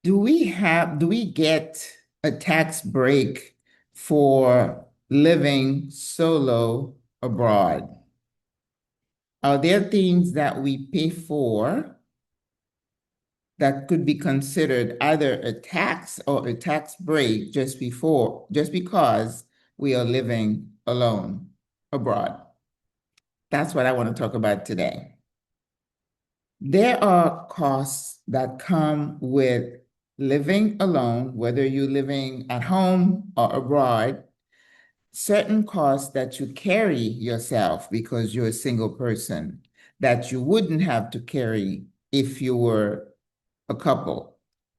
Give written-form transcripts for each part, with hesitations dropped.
Do we get a tax break for living solo abroad? Are there things that we pay for that could be considered either a tax or a tax break just because we are living alone abroad? That's what I want to talk about today. There are costs that come with living alone, whether you're living at home or abroad, certain costs that you carry yourself because you're a single person that you wouldn't have to carry if you were a couple,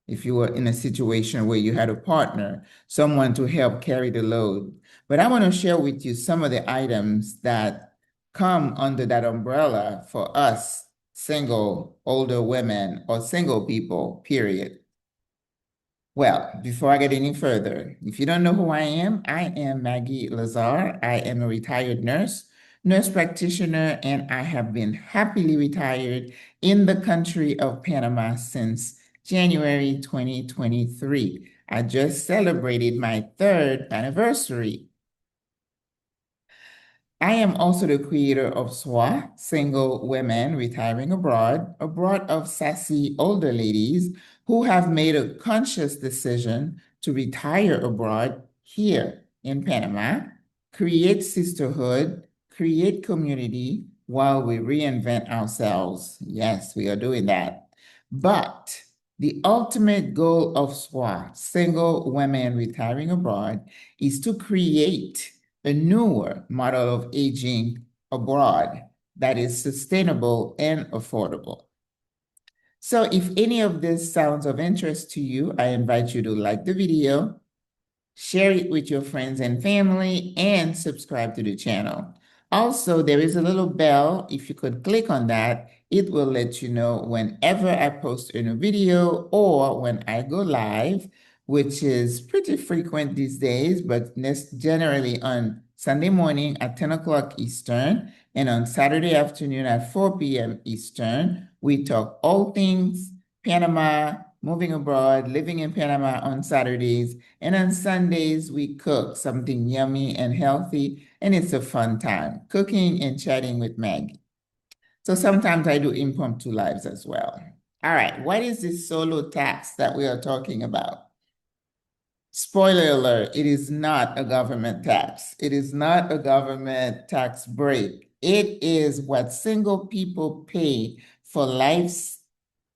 if you were in a situation where you had a partner, someone to help carry the load. But I want to share with you some of the items that come under that umbrella for us single older women or single people, period. Well, before I get any further, if you don't know who I am Maggie Lazar. I am a retired nurse practitioner, and I have been happily retired in the country of Panama since January 2023. I just celebrated my third anniversary. I am also the creator of SWRA, Single Women Retiring Abroad, a broad of sassy older ladies who have made a conscious decision to retire abroad here in Panama, create sisterhood, create community while we reinvent ourselves. Yes, we are doing that. But the ultimate goal of SWRA, Single Women Retiring Abroad, is to create a newer model of aging abroad that is sustainable and affordable. So if any of this sounds of interest to you, I invite you to like the video, share it with your friends and family, and subscribe to the channel. Also, there is a little bell. If you could click on that, it will let you know whenever I post a new video or when I go live, which is pretty frequent these days, but generally on Sunday morning at 10 o'clock Eastern and on Saturday afternoon at 4 p.m. Eastern. We talk all things Panama, moving abroad, living in Panama on Saturdays, and on Sundays, we cook something yummy and healthy, and it's a fun time, cooking and chatting with Maggie. So sometimes I do impromptu lives as well. All right, what is this solo tax that we are talking about? Spoiler alert, it is not a government tax. It is not a government tax break. It is what single people pay for life's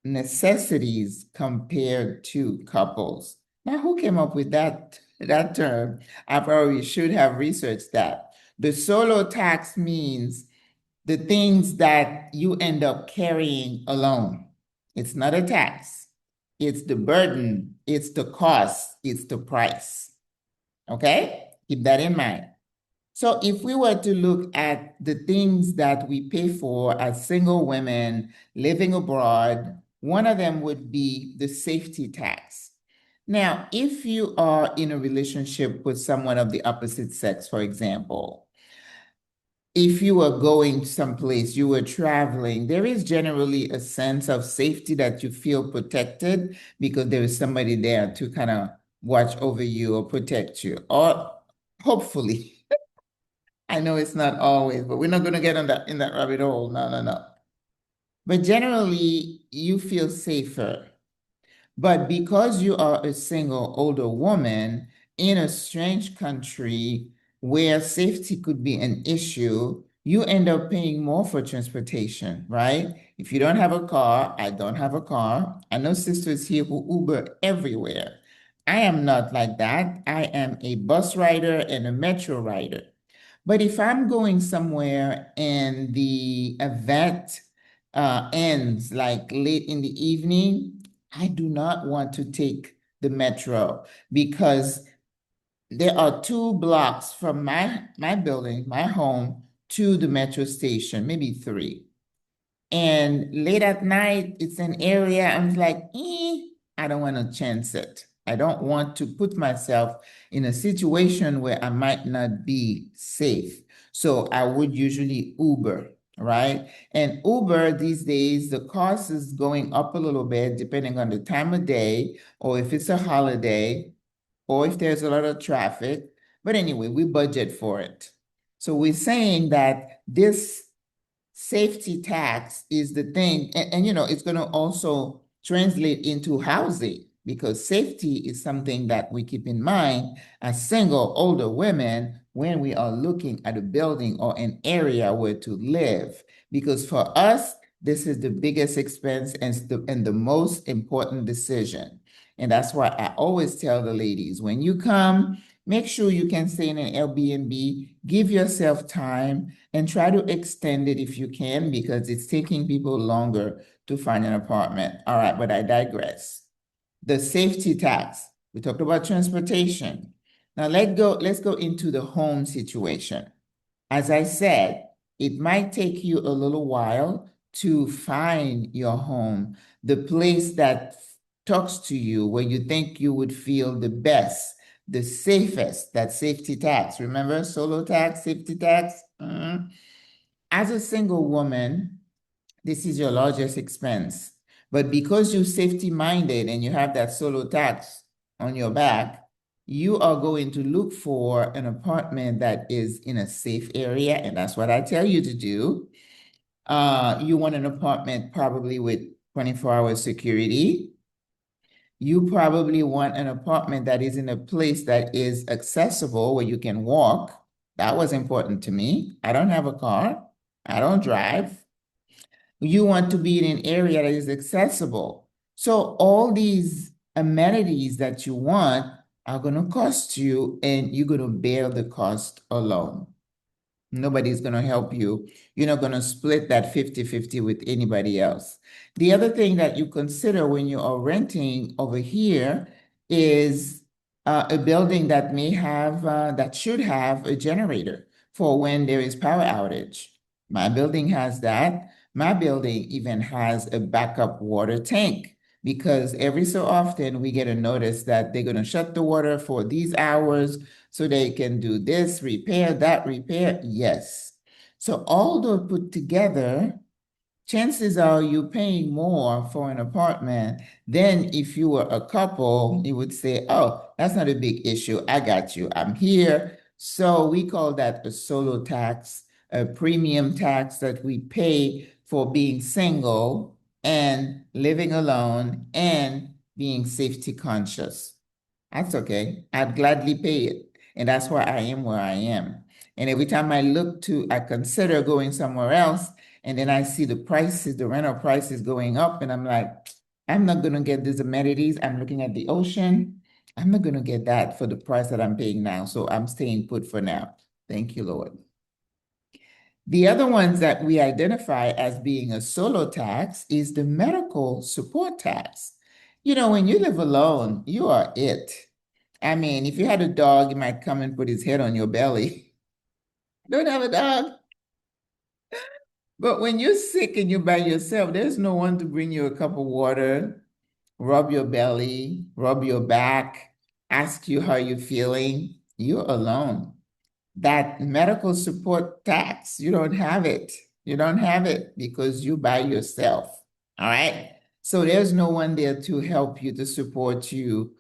necessities compared to couples. Now, who came up with that term? I probably should have researched that. The solo tax means the things that you end up carrying alone. It's not a tax. It's the burden, it's the cost, it's the price. Okay? Keep that in mind. So if we were to look at the things that we pay for as single women living abroad, one of them would be the safety tax. Now, if you are in a relationship with someone of the opposite sex, for example, if you were going someplace, you were traveling, there is generally a sense of safety that you feel protected because there is somebody there to kind of watch over you or protect you, or hopefully. I know it's not always, but we're not going to get in that rabbit hole. No, no, no. But generally, you feel safer. But because you are a single older woman in a strange country where safety could be an issue, you end up paying more for transportation, right? If you don't have a car, I don't have a car. I know sisters here who Uber everywhere. I am not like that. I am a bus rider and a metro rider. But if I'm going somewhere and the event ends like late in the evening, I do not want to take the metro because there are 2 blocks from my building, my home, to the metro station, maybe 3. And late at night, it's an area I'm like, I don't want to chance it. I don't want to put myself in a situation where I might not be safe. So I would usually Uber. right? And Uber these days, the cost is going up a little bit depending on the time of day, or if it's a holiday, or if there's a lot of traffic. But anyway, we budget for it. So we're saying that this safety tax is the thing, and it's going to also translate into housing, because safety is something that we keep in mind as single older women when we are looking at a building or an area where to live. Because for us, this is the biggest expense and the most important decision. And that's why I always tell the ladies, when you come, make sure you can stay in an Airbnb, give yourself time, and try to extend it if you can, because it's taking people longer to find an apartment. All right, but I digress. The safety tax. We talked about transportation. Now let's go into the home situation. As I said, it might take you a little while to find your home, the place that talks to you, where you think you would feel the best, the safest, that safety tax. Remember, solo tax, safety tax? As a single woman, this is your largest expense. But because you're safety minded and you have that solo tax on your back, you are going to look for an apartment that is in a safe area. And that's what I tell you to do. You want an apartment probably with 24-hour security. You probably want an apartment that is in a place that is accessible where you can walk. That was important to me. I don't have a car. I don't drive. You want to be in an area that is accessible. So all these amenities that you want are going to cost you, and you're going to bear the cost alone. Nobody's going to help you. You're not going to split that 50-50 with anybody else. The other thing that you consider when you are renting over here is a building that that should have a generator for when there is power outage. My building has that. My building even has a backup water tank, because every so often we get a notice that they're going to shut the water for these hours so they can do this repair, that repair. Yes. So all those put together, chances are you're paying more for an apartment than if you were a couple. You would say, oh, that's not a big issue. I got you. I'm here. So we call that a solo tax, a premium tax that we pay for being single and living alone and being safety conscious. That's okay. I'd gladly pay it. And that's why I am where I am. And every time I consider going somewhere else, and then I see the prices, the rental prices going up, and I'm like, I'm not going to get these amenities. I'm looking at the ocean. I'm not going to get that for the price that I'm paying now. So I'm staying put for now. Thank you, Lord. The other ones that we identify as being a solo tax is the medical support tax. When you live alone, you are it. I mean, if you had a dog, he might come and put his head on your belly. Don't have a dog. But when you're sick and you're by yourself, there's no one to bring you a cup of water, rub your belly, rub your back, ask you how you're feeling. You're alone. That medical support tax, you don't have it. You don't have it because you're by yourself. All right. So there's no one there to help you, to support you,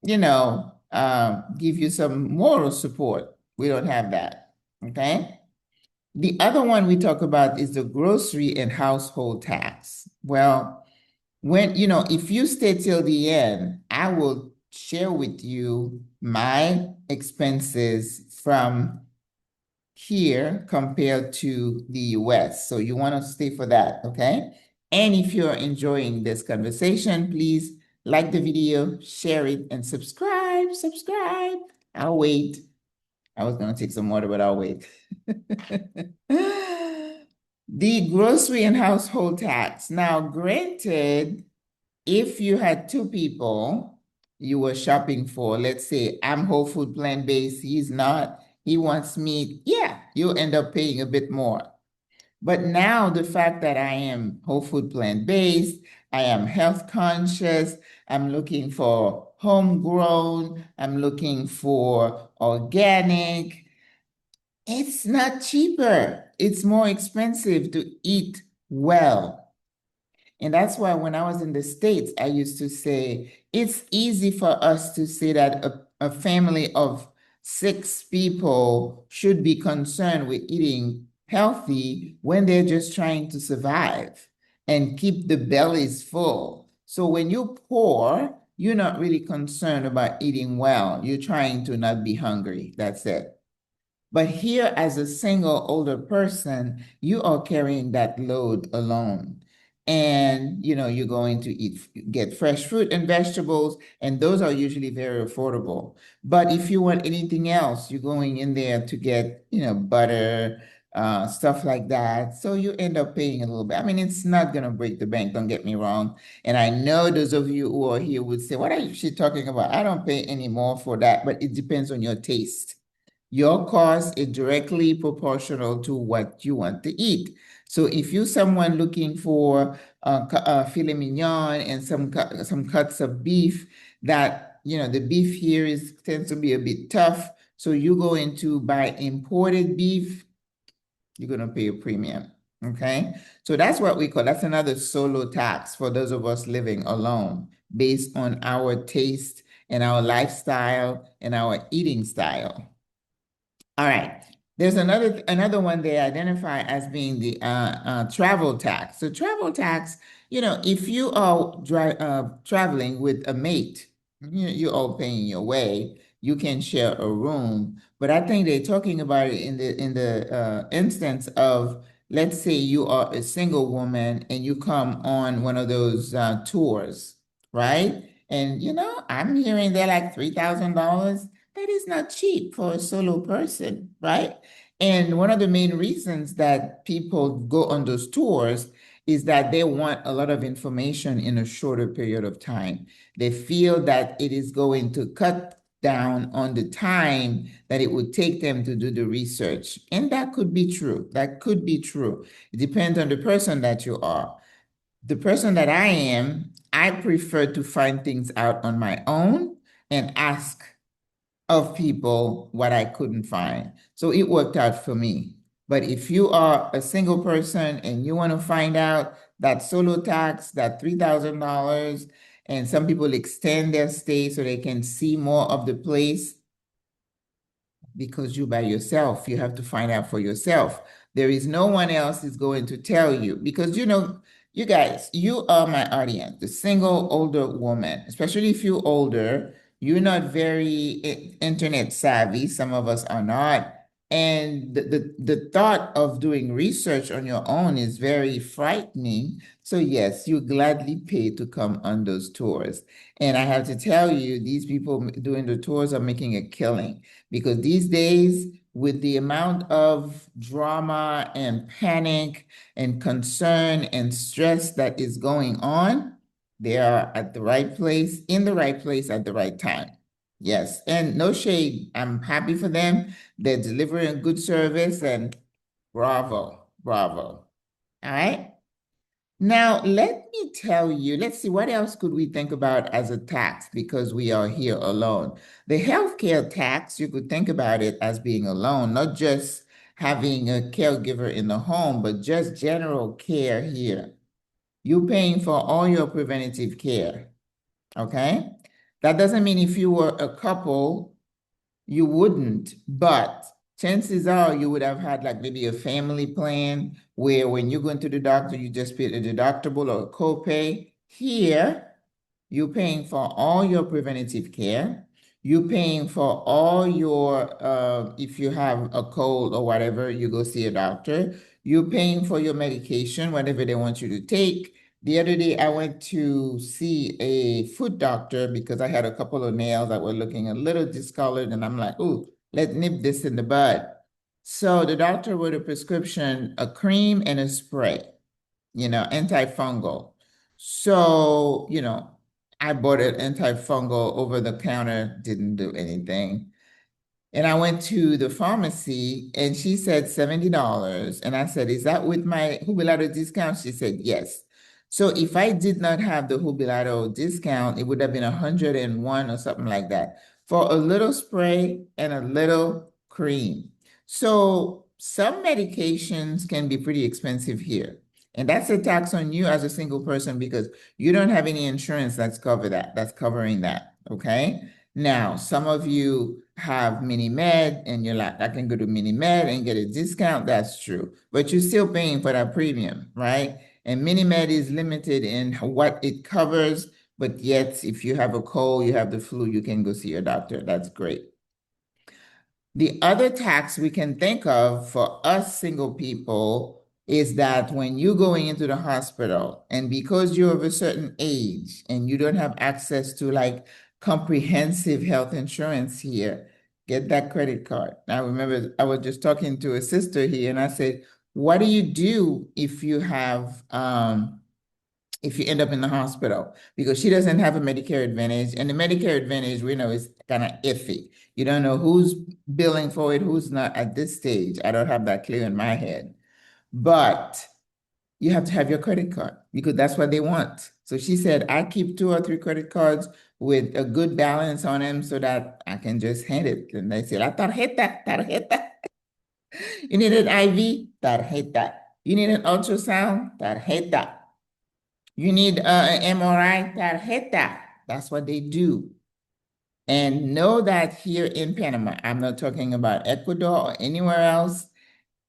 give you some moral support. We don't have that. Okay. The other one we talk about is the grocery and household tax. Well, if you stay till the end, I will share with you my expenses from here compared to the US. So you want to stay for that, okay? And if you're enjoying this conversation, please like the video, share it, and subscribe. Subscribe. I'll wait. I was going to take some water, but I'll wait. The grocery and household tax. Now, granted, if you had two people you were shopping for, let's say I'm whole food plant-based, he's not, he wants meat, yeah, you'll end up paying a bit more. But now the fact that I am whole food plant-based, I am health conscious, I'm looking for homegrown, I'm looking for organic, It's not cheaper. It's more expensive to eat well. And that's why when I was in the States, I used to say it's easy for us to say that a family of 6 people should be concerned with eating healthy when they're just trying to survive and keep the bellies full. So when you're poor, you're not really concerned about eating well. You're trying to not be hungry. That's it. But here, as a single older person, you are carrying that load alone. And you're going to get fresh fruit and vegetables, and those are usually very affordable. But if you want anything else, you're going in there to get, butter, stuff like that. So you end up paying a little bit. I mean, it's not gonna break the bank, don't get me wrong. And I know those of you who are here would say, what are she talking about? I don't pay any more for that, but it depends on your taste. Your cost is directly proportional to what you want to eat. So if you're someone looking for filet mignon and some cuts of beef, that the beef here tends to be a bit tough. So you go into buy imported beef, you're gonna pay a premium. Okay, so that's another solo tax for those of us living alone, based on our taste and our lifestyle and our eating style. All right. There's another one they identify as being the travel tax. So travel tax, if you are traveling with a mate, you're all paying your way. You can share a room, but I think they're talking about it in the instance of, let's say you are a single woman and you come on one of those tours, right? And I'm hearing they're like $3,000. That is not cheap for a solo person, right? And one of the main reasons that people go on those tours is that they want a lot of information in a shorter period of time. They feel that it is going to cut down on the time that it would take them to do the research. And that could be true. That could be true. It depends on the person that you are. The person that I am, I prefer to find things out on my own and ask of people what I couldn't find. So it worked out for me. But if you are a single person and you want to find out that solo tax, that $3,000, and some people extend their stay so they can see more of the place, because you by yourself, you have to find out for yourself. There is no one else is going to tell you, because you guys, you are my audience, the single older woman, especially if you're older, you're not very internet savvy. Some of us are not. And the thought of doing research on your own is very frightening. So yes, you gladly pay to come on those tours. And I have to tell you, these people doing the tours are making a killing. Because these days, with the amount of drama and panic and concern and stress that is going on, they are at the right place, in the right place at the right time. Yes, and no shade. I'm happy for them. They're delivering good service, and bravo, bravo. All right. Now, let me tell you, let's see, what else could we think about as a tax, because we are here alone? The healthcare tax, you could think about it as being alone, not just having a caregiver in the home, but just general care here. You're paying for all your preventative care, okay? That doesn't mean if you were a couple, you wouldn't, but chances are you would have had like maybe a family plan where when you go into the doctor, you just pay a deductible or a copay. Here, you're paying for all your preventative care. You're paying for all your, if you have a cold or whatever, you go see a doctor. You're paying for your medication, whatever they want you to take. The other day, I went to see a foot doctor because I had a couple of nails that were looking a little discolored, and I'm like, "Ooh, let's nip this in the bud." So the doctor wrote a prescription, a cream and a spray, antifungal. So, I bought an antifungal over the counter, didn't do anything. And I went to the pharmacy and she said $70. And I said, is that with my jubilado discount? She said, yes. So if I did not have the jubilado discount, it would have been 101 or something like that for a little spray and a little cream. So some medications can be pretty expensive here. And that's a tax on you as a single person because you don't have any insurance that's covering that. Okay. Now, some of you have mini med and you're like, I can go to mini med and get a discount. That's true. But you're still paying for that premium, right? And mini med is limited in what it covers. But yet, if you have a cold, you have the flu, you can go see your doctor. That's great. The other tax we can think of for us single people is that when you're going into the hospital and because you're of a certain age and you don't have access to like comprehensive health insurance here, get that credit card. I remember I was just talking to a sister here and I said, what do you do if you have if you end up in the hospital because she doesn't have a Medicare Advantage. And the Medicare Advantage, we know, is kind of iffy. You don't know who's billing for it, who's not at this stage. I don't have that clear in my head. But you have to have your credit card because that's what they want. So she said, I keep 2 or 3 credit cards with a good balance on them so that I can just hand it. And they said, la tarjeta, tarjeta. You need an IV? Tarjeta. You need an ultrasound? Tarjeta. You need an MRI tarjeta. That's what they do. And know that here in Panama, I'm not talking about Ecuador or anywhere else.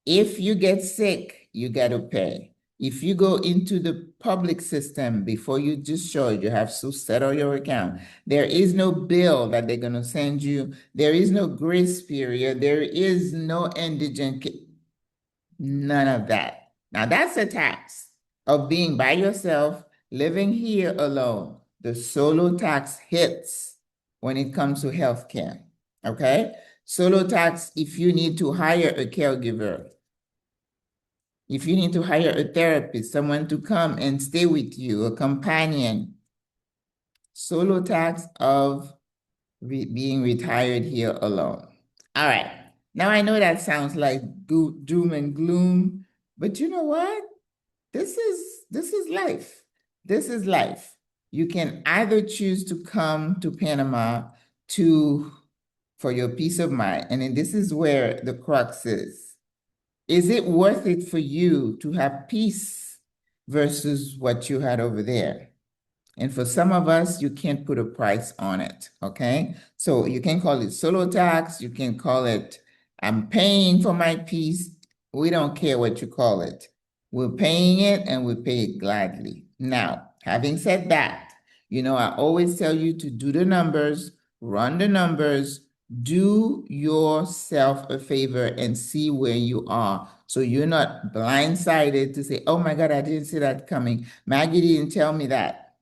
If you get sick, you got to pay. If you go into the public system before you discharge, you have to settle your account. There is no bill that they're going to send you. There is no grace period. There is no indigent. None of that. Now that's a tax of being by yourself, living here alone. The solo tax hits when it comes to healthcare. Okay? Solo tax if you need to hire a caregiver, if you need to hire a therapist, someone to come and stay with you, a companion. Solo tax of being retired here alone. All right. Now I know that sounds like doom and gloom, but you know what? This is life. This is life. You can either choose to come to Panama to for your peace of mind. And then this is where the crux is. Is it worth it for you to have peace versus what you had over there? And for some of us, you can't put a price on it, okay? So you can call it solo tax, you can call it, I'm paying for my peace. We don't care what you call it. We're paying it and we pay it gladly. Now, having said that, you know, I always tell you to do the numbers, run the numbers, do yourself a favor and see where you are. So you're not blindsided to say, oh my God, I didn't see that coming. Maggie didn't tell me that.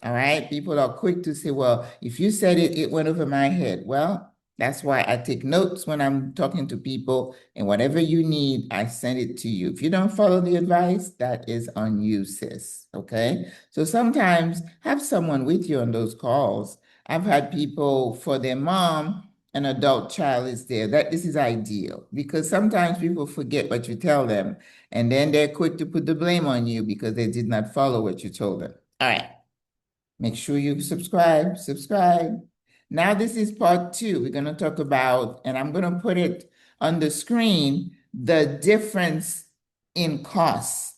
All right. People are quick to say, well, if you said it, it went over my head. Well, that's why I take notes when I'm talking to people, and whatever you need, I send it to you. If you don't follow the advice, that is on you, sis. Okay. So sometimes have someone with you on those calls. I've had people for their mom, an adult child is there. This is ideal because sometimes people forget what you tell them, and then they're quick to put the blame on you because they did not follow what you told them. All right. Make sure you subscribe. Now this is part 2. We're going to talk about, and I'm going to put it on the screen, the difference in costs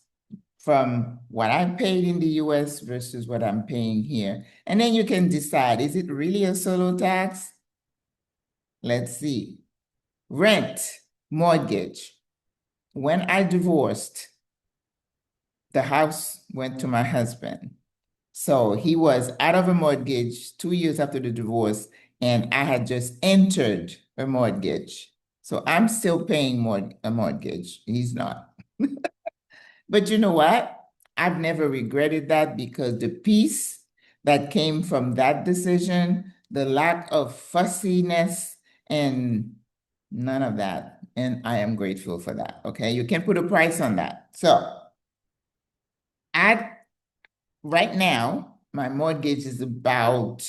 from what I'm paid in the US versus what I'm paying here. And then you can decide, is it really a solo tax? Let's see. Rent, mortgage. When I divorced, the house went to my husband. So he was out of a mortgage 2 years after the divorce, and I had just entered a mortgage. So I'm still paying a mortgage. He's not. But you know what? I've never regretted that because the peace that came from that decision, the lack of fussiness and none of that. And I am grateful for that. Okay. You can put a price on that. So right now, my mortgage is about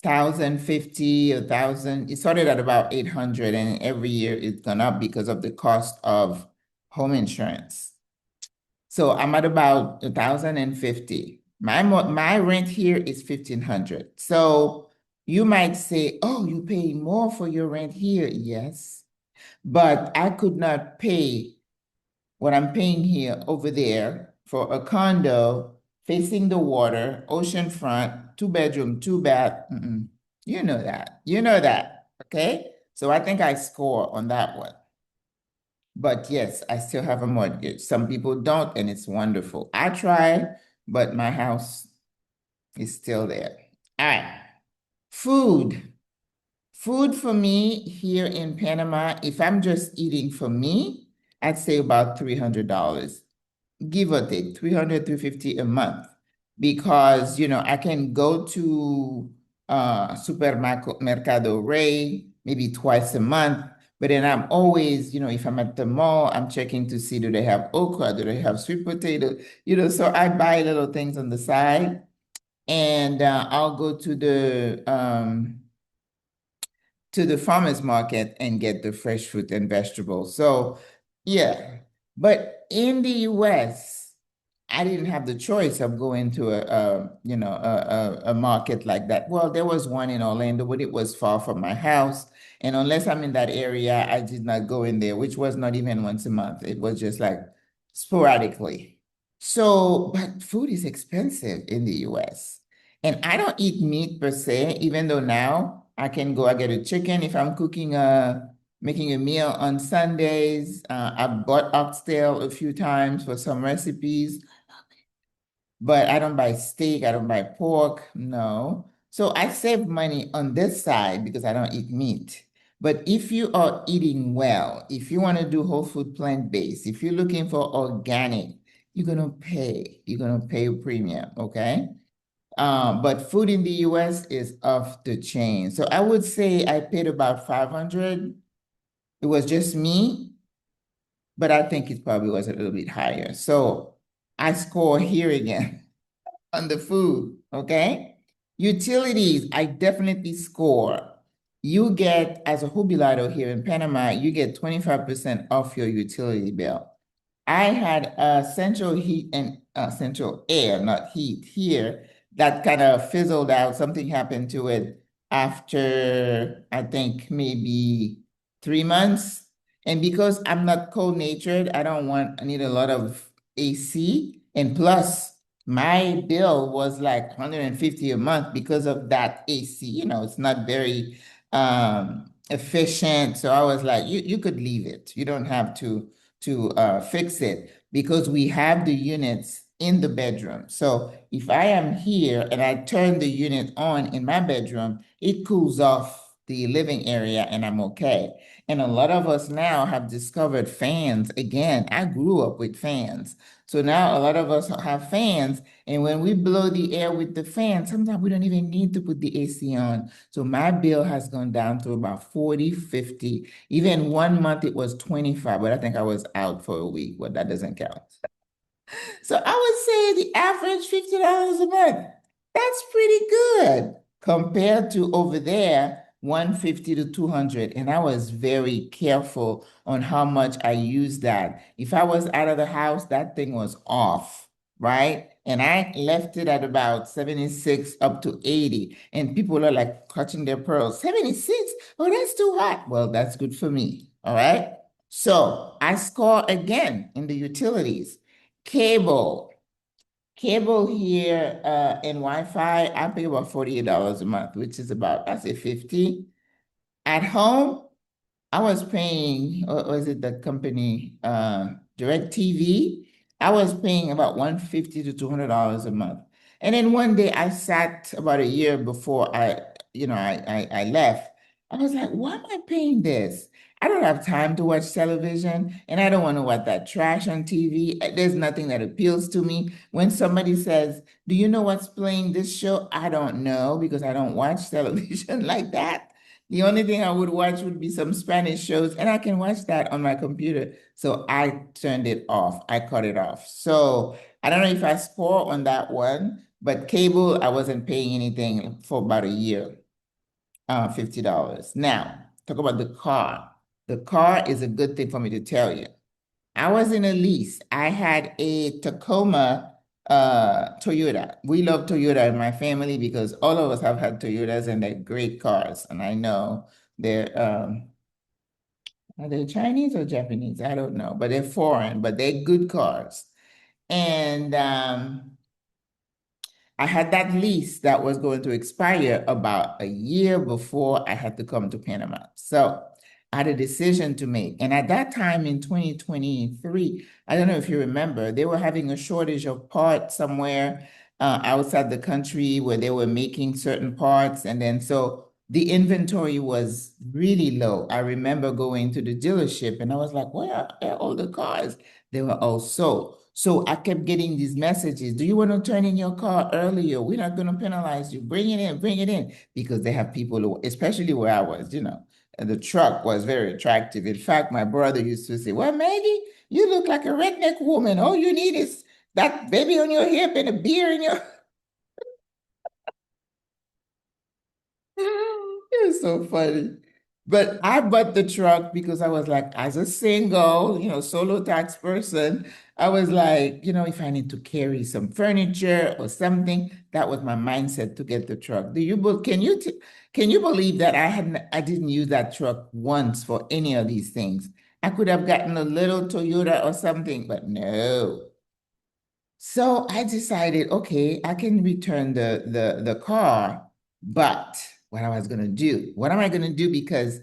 1,050, 1,000. It started at about 800, and every year it's gone up because of the cost of home insurance. So I'm at about 1,050. My rent here is 1,500. So you might say, oh, you pay more for your rent here. Yes. But I could not pay what I'm paying here over there for a condo facing the water, oceanfront, 2 bedroom, 2 bath. You know that. You know that. Okay. So I think I score on that one. But yes, I still have a mortgage. Some people don't, and it's wonderful. I try, but my house is still there. All right. Food. Food for me here in Panama, if I'm just eating for me, I'd say about $300, give or take 300, 350 a month. Because, I can go to Supermercado Rey maybe twice a month, but then I'm always, if I'm at the mall, I'm checking to see, do they have okra, do they have sweet potato, so I buy little things on the side, and I'll go to the farmer's market and get the fresh fruit and vegetables. So, yeah. But in the US, I didn't have the choice of going to a market like that. Well, there was one in Orlando, but it was far from my house. And unless I'm in that area, I did not go in there, which was not even once a month. It was just like sporadically. So, but food is expensive in the US. And I don't eat meat per se, even though now I get a chicken if I'm making a meal on Sundays. I've bought oxtail a few times for some recipes, but I don't buy steak, I don't buy pork, no. So I save money on this side because I don't eat meat. But if you are eating well, if you want to do whole food plant-based, if you're looking for organic, you're gonna pay. You're gonna pay a premium, okay? But food in the US is off the chain. So I would say I paid about 500. It was just me, but I think it probably was a little bit higher. So I score here again on the food, okay? Utilities, I definitely score. You get, as a jubilado here in Panama, you get 25% off your utility bill. I had central heat and central air, not heat here, that kind of fizzled out. Something happened to it after, I think, maybe 3 months. And because I'm not cold-natured, I need a lot of AC. And plus, my bill was like 150 a month because of that AC. It's not very efficient. So I was like, you could leave it. You don't have to fix it because we have the units in the bedroom. So if I am here and I turn the unit on in my bedroom, it cools off the living area and I'm okay. And a lot of us now have discovered fans. Again, I grew up with fans. So now a lot of us have fans. And when we blow the air with the fan, sometimes we don't even need to put the AC on. So my bill has gone down to about 40, 50. Even 1 month it was 25, but I think I was out for a week. Well, that doesn't count. So I would say the average $50 a month. That's pretty good compared to over there, 150 to 200. And I was very careful on how much I used that. If I was out of the house, that thing was off, right? And I left it at about 76 up to 80. And people are like clutching their pearls. 76? Oh, that's too hot. Well, that's good for me. All right. So I score again in the utilities. Cable. Cable here and Wi-Fi, I pay about $48 a month, which is about, I say 50. At home, I was paying, or was it the company, DirecTV? I was paying about 150 to $200 a month. And then one day I sat about a year before I left. I was like, why am I paying this? I don't have time to watch television and I don't want to watch that trash on TV. There's nothing that appeals to me. When somebody says, do you know what's playing this show? I don't know because I don't watch television like that. The only thing I would watch would be some Spanish shows, and I can watch that on my computer. So I turned it off. I cut it off. So I don't know if I score on that one, but cable, I wasn't paying anything for about a year, $50. Now, talk about the car. The car is a good thing for me to tell you. I was in a lease. I had a Tacoma Toyota. We love Toyota in my family because all of us have had Toyotas and they're great cars. And I know they're Are they Chinese or Japanese? I don't know, but they're foreign, but they're good cars. And I had that lease that was going to expire about a year before I had to come to Panama. So I had a decision to make. And at that time in 2023, I don't know if you remember, they were having a shortage of parts somewhere outside the country where they were making certain parts. And then so the inventory was really low. I remember going to the dealership and I was like, where are all the cars? They were all sold. So I kept getting these messages. Do you want to turn in your car earlier? We're not going to penalize you. Bring it in. Because they have people who, especially where I was, and the truck was very attractive. In fact, my brother used to say, well, Maggie, you look like a redneck woman. All you need is that baby on your hip and a beer in your. It was so funny. But I bought the truck because I was like, as a single, solo tax person, I was like, if I need to carry some furniture or something, that was my mindset to get the truck. Can you believe that I didn't use that truck once for any of these things? I could have gotten a little Toyota or something, but no. So I decided, okay, I can return the car, but what am I gonna do? Because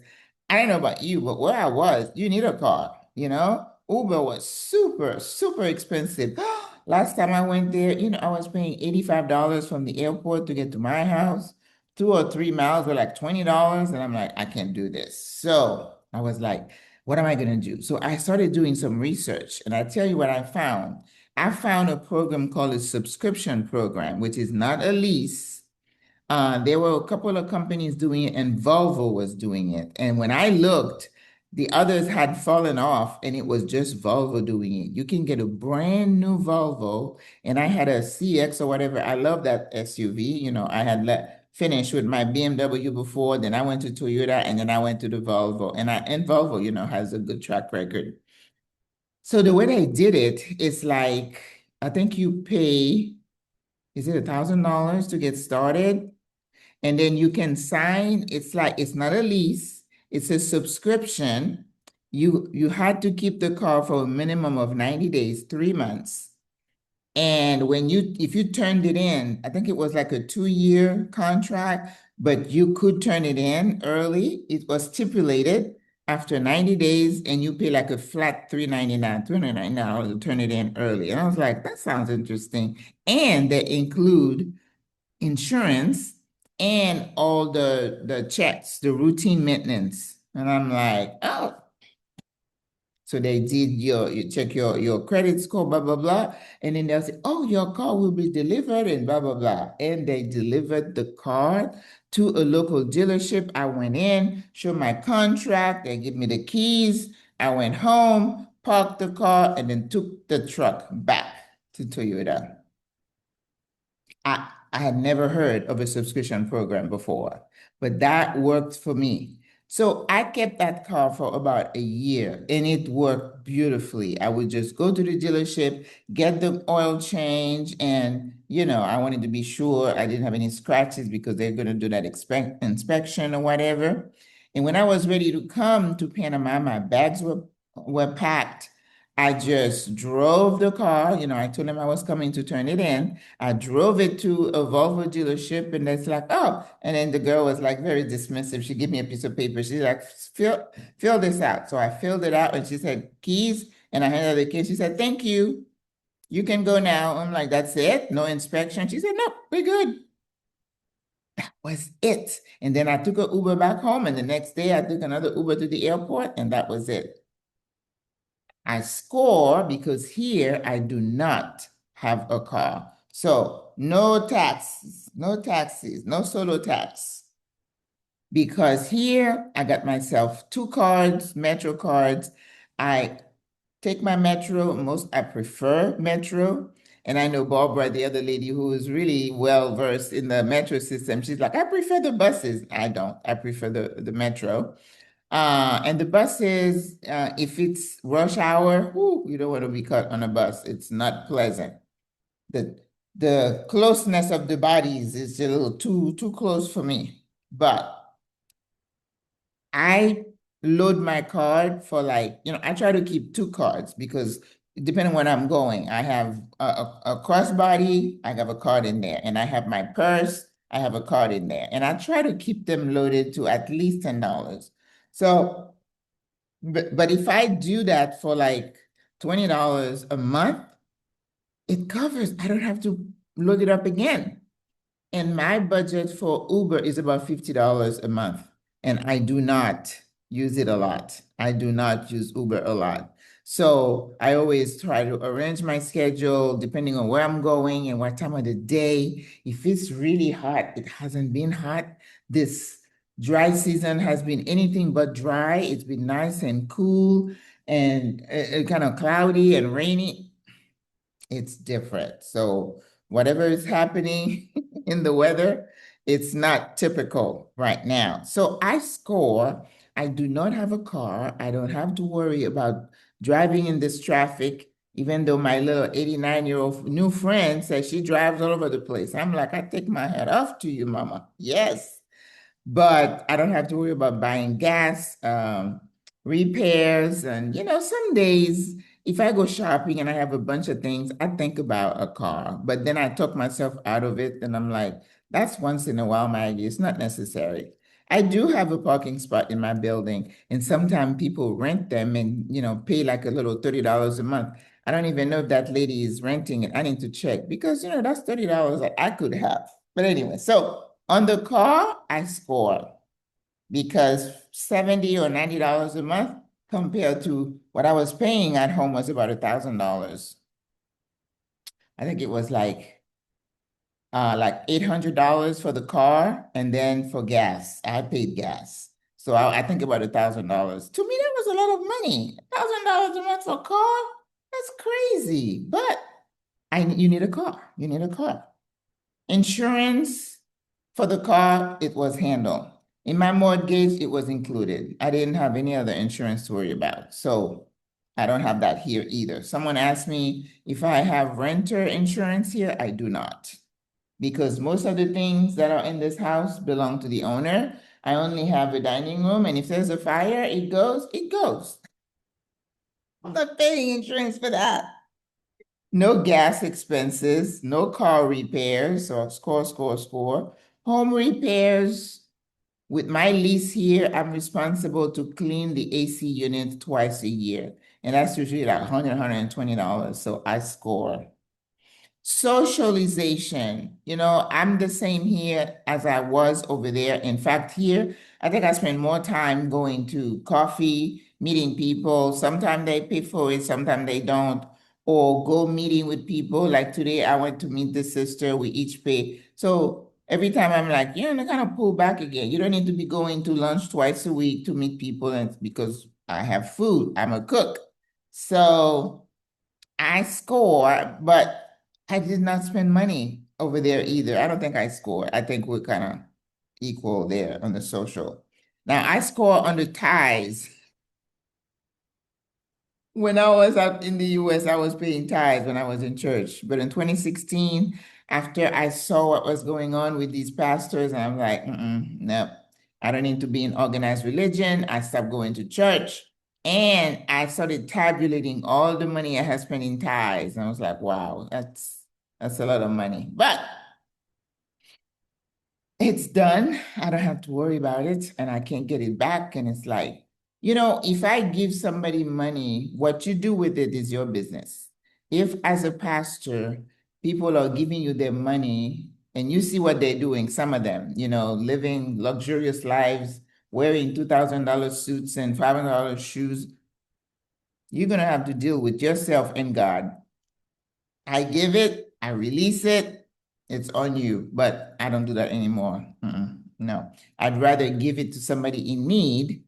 I don't know about you, but where I was, you need a car. Uber was super, super expensive. Last time I went there, I was paying $85 from the airport to get to my house. 2 or 3 miles were like $20, and I'm like, I can't do this. So I was like, what am I gonna do? So I started doing some research, and I tell you what I found. I found a program called a subscription program, which is not a lease. There were a couple of companies doing it, and Volvo was doing it. And when I looked, the others had fallen off, and it was just Volvo doing it. You can get a brand new Volvo, and I had a CX or whatever. I love that SUV. I had finished with my BMW before, then I went to Toyota, and then I went to the Volvo. And Volvo, has a good track record. So the way they did it is like, I think you pay, is it $1,000 to get started? And then you can sign, it's not a lease, it's a subscription. You had to keep the car for a minimum of 90 days, 3 months. And if you turned it in, I think it was like a 2-year contract, but you could turn it in early. It was stipulated after 90 days, and you pay like a flat $399 to turn it in early. And I was like, that sounds interesting. And they include insurance and all the checks, the routine maintenance. And I'm like, oh, so they did you check your credit score, blah, blah, blah. And then they'll say, oh, your car will be delivered and blah, blah, blah. And they delivered the car to a local dealership. I went in, showed my contract, they give me the keys. I went home, parked the car, and then took the truck back to Toyota. I had never heard of a subscription program before, but that worked for me. So I kept that car for about a year and it worked beautifully. I would just go to the dealership, get the oil change, and I wanted to be sure I didn't have any scratches because they're going to do that inspection or whatever. And when I was ready to come to Panama, my bags were packed. I just drove the car. I told them I was coming to turn it in. I drove it to a Volvo dealership, and it's like, oh. And then the girl was like very dismissive. She gave me a piece of paper. She's like, fill this out. So I filled it out, and she said, keys. And I handed her the keys. She said, thank you. You can go now. I'm like, that's it? No inspection? She said, no, we're good. That was it. And then I took an Uber back home, and the next day I took another Uber to the airport, and that was it. I score because here I do not have a car. So no taxes, no solo tax. Because here I got myself 2 cards, Metro cards. I take my Metro, I prefer Metro. And I know Barbara, the other lady who is really well versed in the Metro system, she's like, I prefer the buses. I don't, I prefer the Metro. And the buses, if it's rush hour, whoo, you don't want to be caught on a bus. It's not pleasant. The the closeness of the bodies is a little too close for me. But I load my card for like, I try to keep two cards because depending when I'm going, I have a crossbody, I have a card in there, and I have my purse, I have a card in there, and I try to keep them loaded to at least $10. So, but if I do that for like $20 a month, it covers, I don't have to load it up again. And my budget for Uber is about $50 a month. And I do not use it a lot. I do not use Uber a lot. So I always try to arrange my schedule depending on where I'm going and what time of the day. If it's really hot, it hasn't been hot. This dry season has been anything but dry. It's been nice and cool and kind of cloudy and rainy. It's different. So whatever is happening in the weather, it's not typical right now. So I score. I do not have a car. I don't have to worry about driving in this traffic, even though my little 89-year-old new friend says she drives all over the place. I'm like, I take my hat off to you, mama. Yes. But I don't have to worry about buying gas, repairs, and some days if I go shopping and I have a bunch of things, I think about a car. But then I talk myself out of it, and I'm like, that's once in a while, Maggie. It's not necessary. I do have a parking spot in my building, and sometimes people rent them and pay like a little $30 a month. I don't even know if that lady is renting it. I need to check because that's $30 that I could have. But anyway, so on the car, I score because $70 or $90 a month compared to what I was paying at home was about $1,000. I think it was like $800 for the car, and then for gas, I paid gas. So I think about $1,000. To me, that was a lot of money. $1,000 a month for a car? That's crazy. But you need a car. You need a car. Insurance for the car, it was handled. In my mortgage, it was included. I didn't have any other insurance to worry about. So I don't have that here either. Someone asked me if I have renter insurance here. I do not. Because most of the things that are in this house belong to the owner. I only have a dining room, and if there's a fire, it goes, it goes. I'm not paying insurance for that. No gas expenses, no car repairs, or score, score, score. Home repairs. With my lease here, I'm responsible to clean the AC unit twice a year. And that's usually like $100, $120. So I score. Socialization, I'm the same here as I was over there. In fact, here, I think I spend more time going to coffee, meeting people. Sometimes they pay for it, sometimes they don't. Or go meeting with people. Like today, I went to meet the sister. We each pay. So every time I'm like, they kind of pull back again. You don't need to be going to lunch twice a week to meet people, and because I have food, I'm a cook. So I score, but I did not spend money over there either. I don't think I scored. I think we're kind of equal there on the social. Now I score on the ties. When I was out in the US, I was paying tithes when I was in church. But in 2016, after I saw what was going on with these pastors, I'm like, no, I don't need to be in organized religion. I stopped going to church. And I started tabulating all the money I had spent in tithes. And I was like, wow, that's a lot of money. But it's done. I don't have to worry about it, and I can't get it back. And it's like, if I give somebody money, what you do with it is your business. If, as a pastor, people are giving you their money and you see what they're doing, some of them, living luxurious lives, wearing $2,000 suits and $500 shoes, you're going to have to deal with yourself and God. I give it, I release it, it's on you, but I don't do that anymore. No, I'd rather give it to somebody in need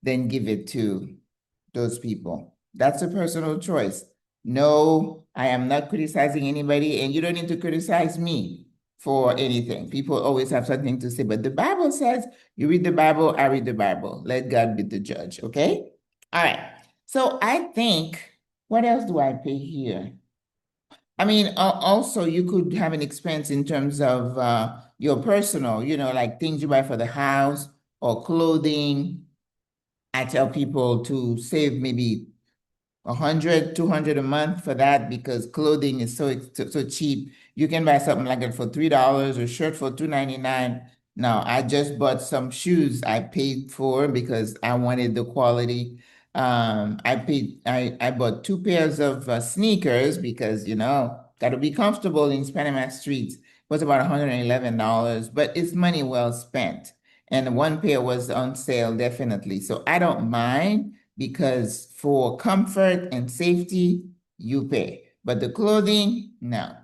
than give it to those people. That's a personal choice. No, I am not criticizing anybody, and you don't need to criticize me for anything. People always have something to say, but the Bible says, you read the Bible, I read the Bible. Let God be the judge, okay? All right. So I think, what else do I pay here? I mean, also you could have an expense in terms of your personal, like things you buy for the house or clothing. I tell people to save maybe 100, 200 a month for that because clothing is so cheap. You can buy something like it for $3 or shirt for $2.99. Now, I just bought some shoes I paid for because I wanted the quality. I bought two pairs of sneakers because, got to be comfortable in Panama streets. It was about $111, but it's money well spent. And one pair was on sale, definitely. So I don't mind because for comfort and safety, you pay. But the clothing, no.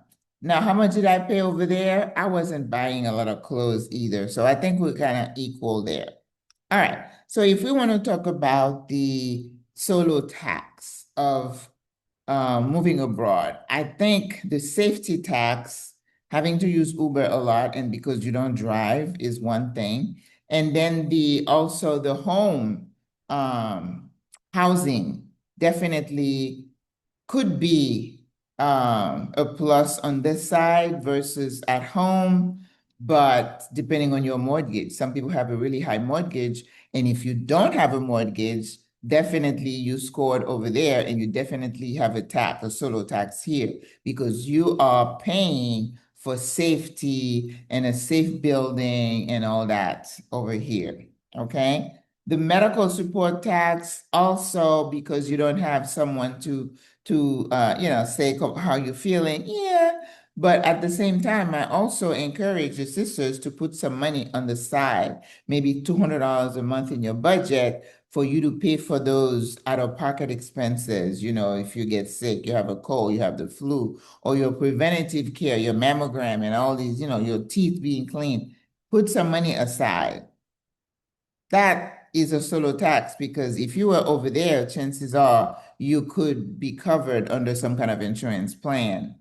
Now, how much did I pay over there? I wasn't buying a lot of clothes either. So I think we're kind of equal there. All right. So if we want to talk about the solo tax of moving abroad, I think the safety tax, having to use Uber a lot and because you don't drive is one thing. And then also the home um, housing definitely could be a plus on this side versus at home, but depending on your mortgage, some people have a really high mortgage, and if you don't have a mortgage, definitely you scored over there, and you definitely have a tax, a solo tax here, because you are paying for safety and a safe building and all that over here. Okay. The medical support tax also because you don't have someone to say how you're feeling. Yeah. But at the same time, I also encourage your sisters to put some money on the side, maybe $200 a month in your budget for you to pay for those out-of-pocket expenses. If you get sick, you have a cold, you have the flu, or your preventative care, your mammogram, and all these, your teeth being cleaned. Put some money aside. That is a solo tax because if you were over there, chances are you could be covered under some kind of insurance plan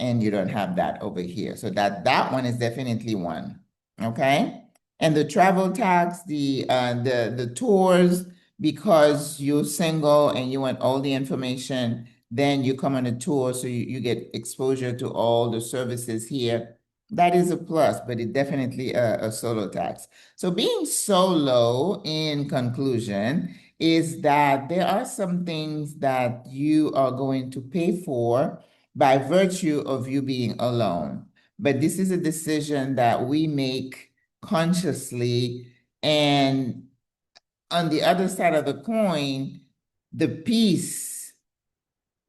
and you don't have that over here. So that one is definitely one. Okay. And the travel tax, the tours, because you're single and you want all the information, then you come on a tour, so you get exposure to all the services here. That is a plus, but it definitely a solo tax. So being solo, in conclusion, is that there are some things that you are going to pay for by virtue of you being alone. But this is a decision that we make consciously. And on the other side of the coin, the peace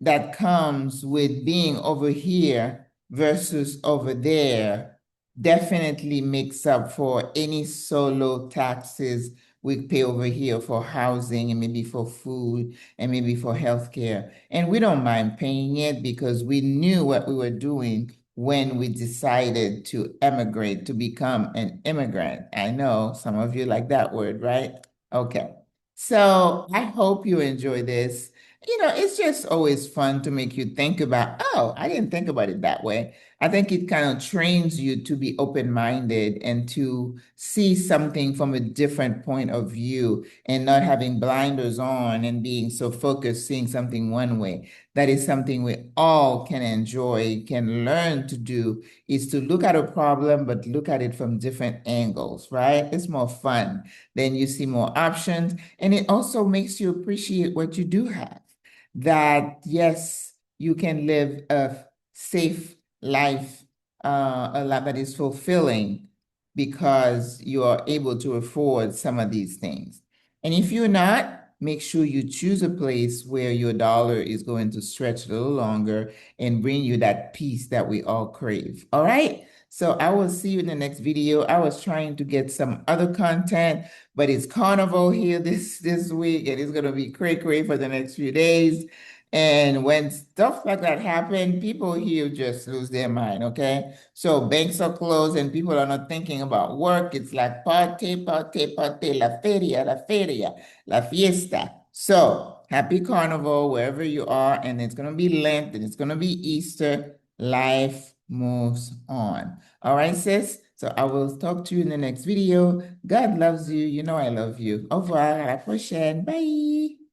that comes with being over here versus over there definitely makes up for any solo taxes we pay over here for housing and maybe for food and maybe for healthcare. And we don't mind paying it because we knew what we were doing when we decided to emigrate, to become an immigrant. I know some of you like that word, right? Okay. So I hope you enjoy this. It's just always fun to make you think about, oh, I didn't think about it that way. I think it kind of trains you to be open-minded and to see something from a different point of view and not having blinders on and being so focused, seeing something one way. That is something we all can enjoy, can learn to do, is to look at a problem, but look at it from different angles, right? It's more fun. Then you see more options, and it also makes you appreciate what you do have. That yes, you can live a safe life, a life that is fulfilling because you are able to afford some of these things. And if you're not, make sure you choose a place where your dollar is going to stretch a little longer and bring you that peace that we all crave. All right. So I will see you in the next video. I was trying to get some other content, but it's carnival here this week, and it's gonna be cray for the next few days. And when stuff like that happen, people here just lose their mind, okay? So banks are closed and people are not thinking about work. It's like party, la feria, la fiesta. So happy carnival wherever you are, and it's gonna be Lent and it's gonna be Easter. Life moves on. All right, sis? So I will talk to you in the next video. God loves you. You know I love you. Au revoir. À la prochaine. Bye.